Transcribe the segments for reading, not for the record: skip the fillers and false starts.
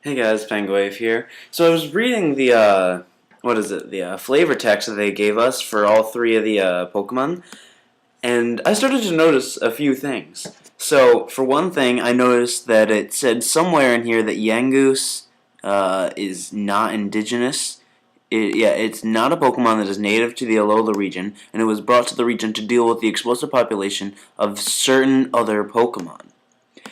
Hey guys, Penguave here. So I was reading the flavor text that they gave us for all three of the Pokemon, and I started to notice a few things. So for one thing, I noticed that it said somewhere in here that Yungoose is not indigenous. It's not a Pokemon that is native to the Alola region, and it was brought to the region to deal with the explosive population of certain other Pokemon.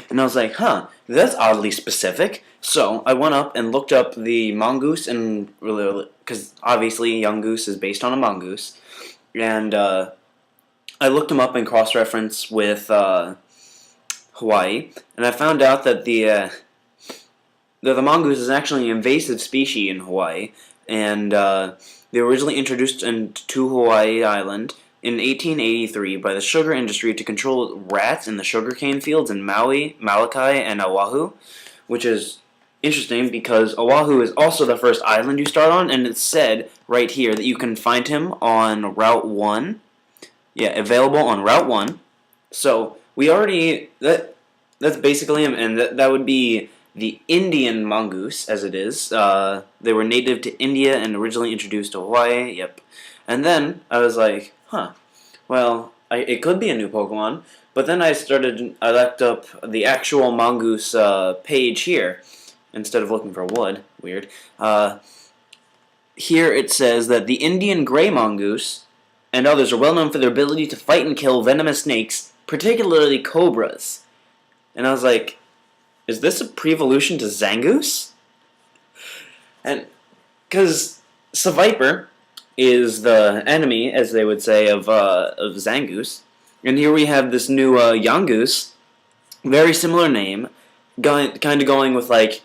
And I was like, huh, that's oddly specific. So I went up and looked up the mongoose, and because obviously Yungoose is based on a mongoose, and I looked them up in cross-reference with Hawaii, and I found out that the mongoose is actually an invasive species in Hawaii, and they were originally introduced to Hawaii Island in 1883 by the sugar industry to control rats in the sugarcane fields in Maui, Molokai, and Oahu, which is interesting because Oahu is also the first island you start on, and it's said right here that you can find him on Route 1. Yeah, available on Route 1. So we already, that's basically him, and that would be the Indian mongoose, as it is. They were native to India and originally introduced to Hawaii, yep. And then I was like, huh, well, it could be a new Pokemon. But then I looked up the actual mongoose page here, instead of looking for wood. Weird. Here it says that the Indian gray mongoose and others are well known for their ability to fight and kill venomous snakes, particularly cobras. And I was like, is this a pre-evolution to Zangoose? And because Seviper is the enemy, as they would say, of Zangoose, and here we have this new Yungoose, very similar name, kind of going with like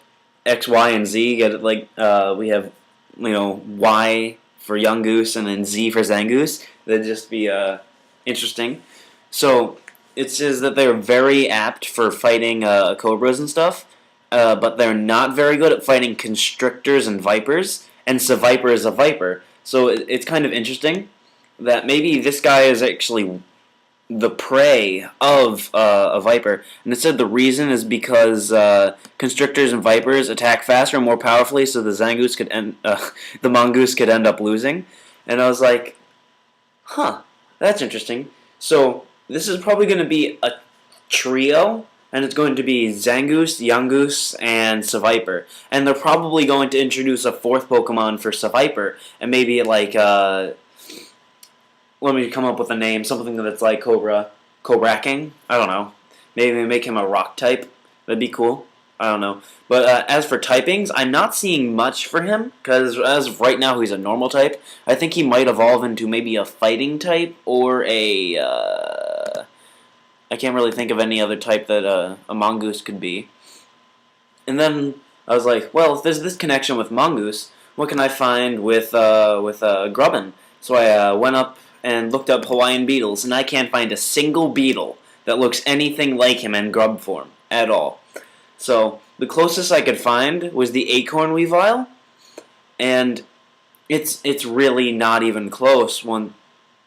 X, Y, and Z. Get it? Like we have Y for Yungoose and then Z for Zangoose. That'd just be interesting. So it says that they're very apt for fighting cobras and stuff, but they're not very good at fighting constrictors and vipers, and Seviper is a viper. So it's kind of interesting that maybe this guy is actually the prey of a viper, and it said the reason is because constrictors and vipers attack faster and more powerfully, so the mongoose could end up losing. And I was like, huh, that's interesting. So this is probably going to be a trio, and it's going to be Zangoose, Yungoose, and Seviper. And they're probably going to introduce a fourth Pokemon for Seviper, and maybe like, let me come up with a name, something that's like Kobraking? I don't know. Maybe make him a rock type. That'd be cool. I don't know. But as for typings, I'm not seeing much for him, because as of right now, he's a normal type. I think he might evolve into maybe a fighting type, or I can't really think of any other type that a mongoose could be. And then I was like, well, if there's this connection with mongoose, what can I find with Grubbin? So I went up and looked up Hawaiian beetles, and I can't find a single beetle that looks anything like him in grub form at all. So the closest I could find was the acorn weavile, and it's really not even close.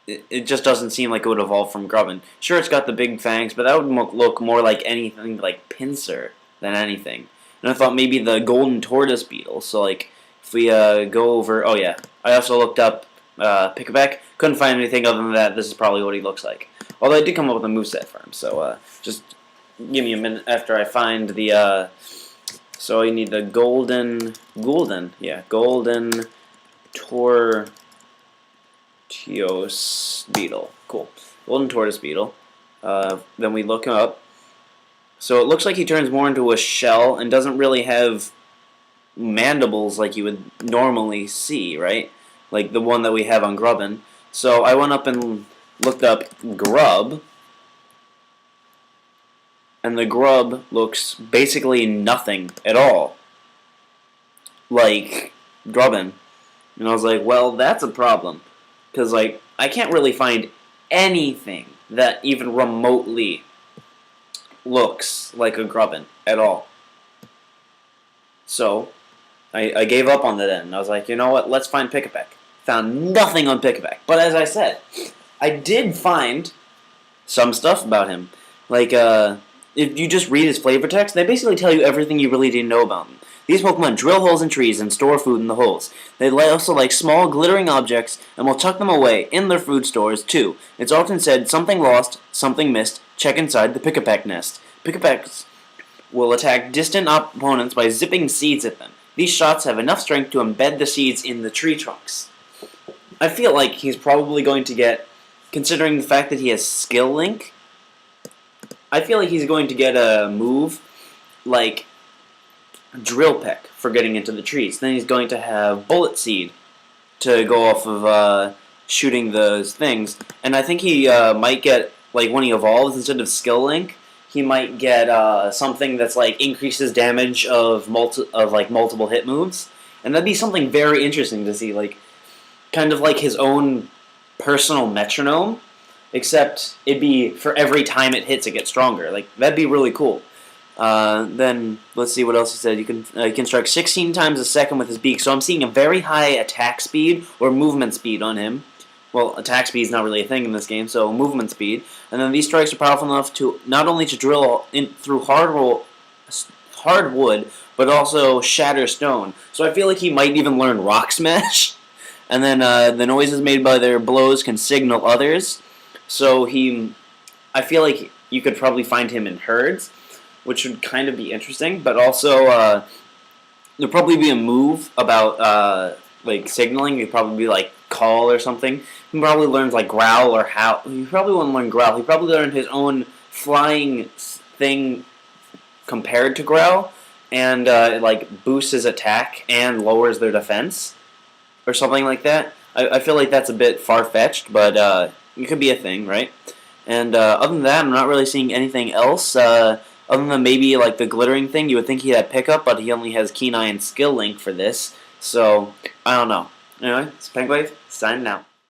It just doesn't seem like it would evolve from Grubbin. Sure, it's got the big fangs, but that would look more like anything like Pinsir than anything. And I thought maybe the golden tortoise beetle. So like, if we go over, oh yeah, I also looked up Pick-a-Peck. Couldn't find anything other than that. This is probably what he looks like. Although I did come up with a moveset for him, so just give me a minute after I find the. So you need the golden tortoise beetle. Cool. Golden tortoise beetle. Then we look him up. So it looks like he turns more into a shell and doesn't really have mandibles like you would normally see, right? Like the one that we have on Grubbin. So I went up and looked up Grub, and the Grub looks basically nothing at all like Grubbin. And I was like, well, that's a problem. Because, like, I can't really find anything that even remotely looks like a Grubbin at all. So, I gave up on that end. I was like, you know what, let's find Pick-a-Peck. Found nothing on Pick-a-Peck. But as I said, I did find some stuff about him. Like, if you just read his flavor text, they basically tell you everything you really didn't know about him. These Pokemon drill holes in trees and store food in the holes. They also like small, glittering objects and will tuck them away in their food stores, too. It's often said, something lost, something missed, check inside the Pick-a-Peck nest. Pick-a-Pecks will attack distant opponents by zipping seeds at them. These shots have enough strength to embed the seeds in the tree trunks. I feel like he's probably going to get, considering the fact that he has Skill Link, I feel like he's going to get a move like Drill Peck for getting into the trees. Then he's going to have Bullet Seed to go off of shooting those things. And I think he might get, like when he evolves, instead of Skill Link, he might get something that's like increases damage of multiple hit moves. And that'd be something very interesting to see, like kind of like his own personal metronome, except it'd be for every time it hits, it gets stronger. Like that'd be really cool. Then let's see what else he said. He can strike 16 times a second with his beak. So I'm seeing a very high attack speed or movement speed on him. Well, attack speed is not really a thing in this game, so movement speed. And then these strikes are powerful enough to not only to drill through hard wood, but also shatter stone. So I feel like he might even learn Rock Smash. And then the noises made by their blows can signal others. So I feel like you could probably find him in herds, which would kind of be interesting. But also, there'd probably be a move about like signaling. It'd probably be like Call or something. He probably learns like Growl or Howl. He probably wouldn't learn Growl. He probably learned his own flying thing compared to Growl, and it like boosts his attack and lowers their defense, or something like that. I feel like that's a bit far-fetched, but it could be a thing, right? And other than that, I'm not really seeing anything else. Other than maybe like the glittering thing, you would think he had pickup, but he only has Keen Eye and Skill Link for this. So I don't know. Anyway, it's Penguin signing out.